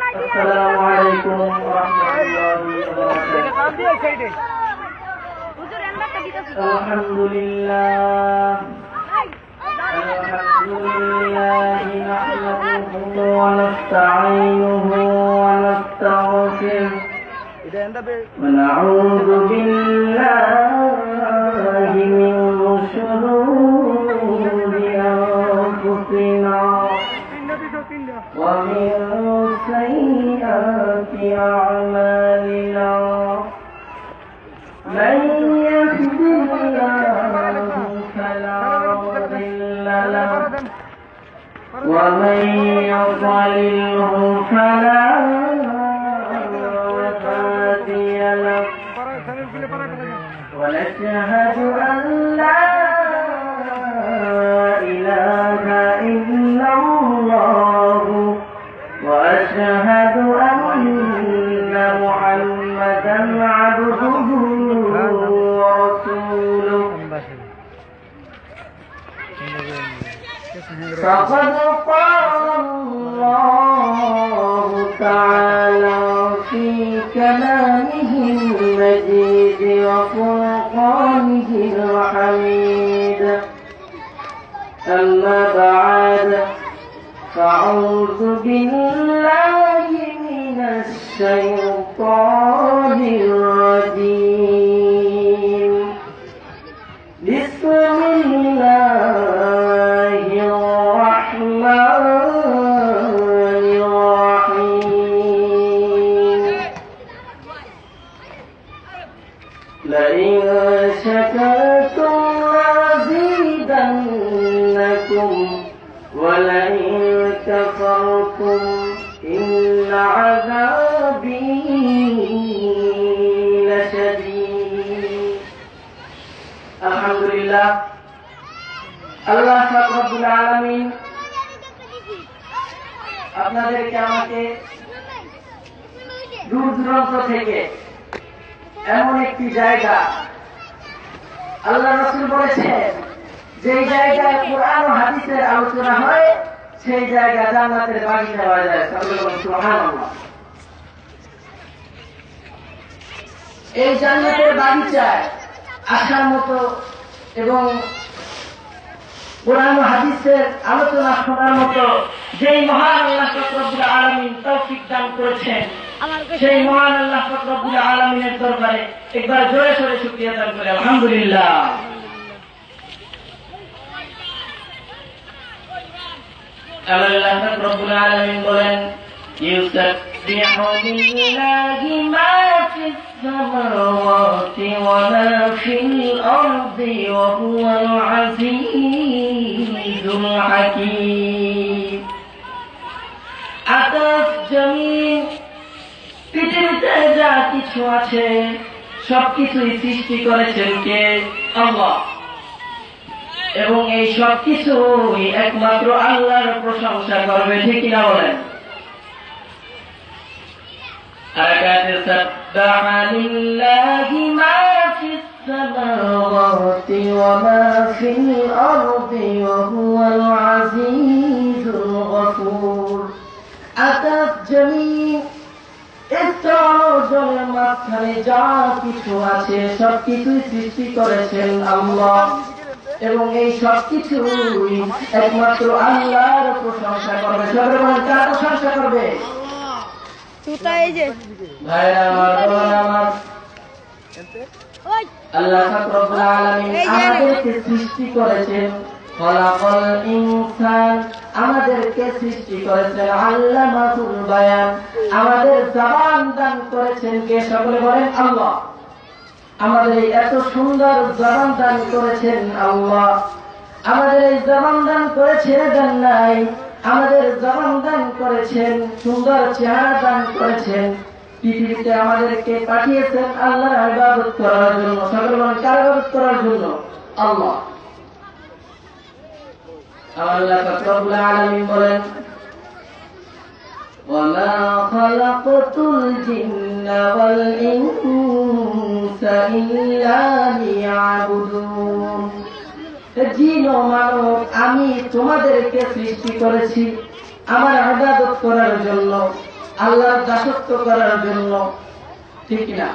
السلام عليكم ورحمة الله وبركاته. الحمد لله نحمده ونستعينه ونستغفره ونعوذ بالله من شرور أنفسنا ومن سيئات أعمالنا من يهد الله فلا مضل له ومن يضلله فلا هادي له ونشهد أن لا إله إلا الله وأشهد أن محمدا عبده ورسوله فقد قال الله تعالى في كلامه المجيد وفرقانه الحميد أما بعد فأعوذ بالله من الشيطان الرجيم بسم الله الرحمن الرحيم لئن شكرتم لأزيدنكم ولئن كفرتم إن عذابي لشديد الحمد لله আল্লাহ রাব্বুল আলামিন আপনাদেরকে আমাকে দূর দূরান্ত থেকে এমন একটি জায়গা আল্লাহ রাসূল বলেছেন যে জায়গায় কোরআন ও হাদিসের আলোচনা হয় সেই জায়গা জান্নাতের বাগিচা হয়ে যায়। সুবহানাল্লাহ। এই জান্নাতের বাগিচায় আসার মতো এবং কোরআন ও হাদিসের আলোচনা শোনার মতো যেই মহান আল্লাহ রব্বুল আলামিন তৌফিক দান করেছেন সেই মহান আল্লাহ রব্বুল আলামিনের দরবারে একবার জোরে সোরে শুকরিয়া আদায় করি আলহামদুলিল্লাহ। আল্লাহ রাব্বুল আলামিন বলেন ইউসাব্বিহু লিল্লাহি মা ফিস সামাওয়াতি ওয়া মা ফিল আরদি ওয়া হুয়াল আজিজুল হাকীম। আকাশ জমিন পৃথিবীতে যা কিছু আছে সবকিছুই সৃষ্টি করেছেন কে? আল্লাহ। এবং এই সব কিছু একমাত্র আল্লাহর প্রশংসা করবে, ঠিক না বলেন? আকাশে সাব্বাহা লিল্লাহি মা ফিস সামাওয়াতি ওয়া মা ফিল আরদি ওয়া হুয়াল আজিজুল গফুর। আকাশ জমিন জলের মাঝখানে যা কিছু আছে সবকিছুই সৃষ্টি করেছেন আল্লাহ এবং এই সবকিছু একমাত্র আল্লাহর প্রশংসা করবে। সবাই বলেন কার প্রশংসা করবে? ভাইরা আমার, আল্লাহ রাব্বুল আলামিন আমাদেরকে সৃষ্টি করেছেন, খলাকাল ইনসান, আমাদেরকে সৃষ্টি করেছেন, আল্লামাহুল বায়ান, আমাদের জবান দান করেছেন কে? সকলে বলেন আল্লাহ। আমাদের এই এত সুন্দর জবান দান করেছেন আল্লাহ। আমাদের এই জবান দান করেছেন দেন নাই, আমাদের জবান দান করেছেন, সুন্দর চেহারা দান করেছেন। পৃথিবীতে আমাদেরকে পাঠিয়েছেন আল্লাহর ইবাদত করার জন্য। সকলে বলেন কার ইবাদত করার জন্য? আল্লাহ। আল্লাহ রাব্বুল আলামিন বলেন وما خلقت الجن والإنس إلا ليعبدون জিন ও মানব আমি তোমাদেরকে সৃষ্টি করেছি আমার ইবাদত করার জন্য। আল্লাহর দাসত্ব করার জন্য, ঠিক না?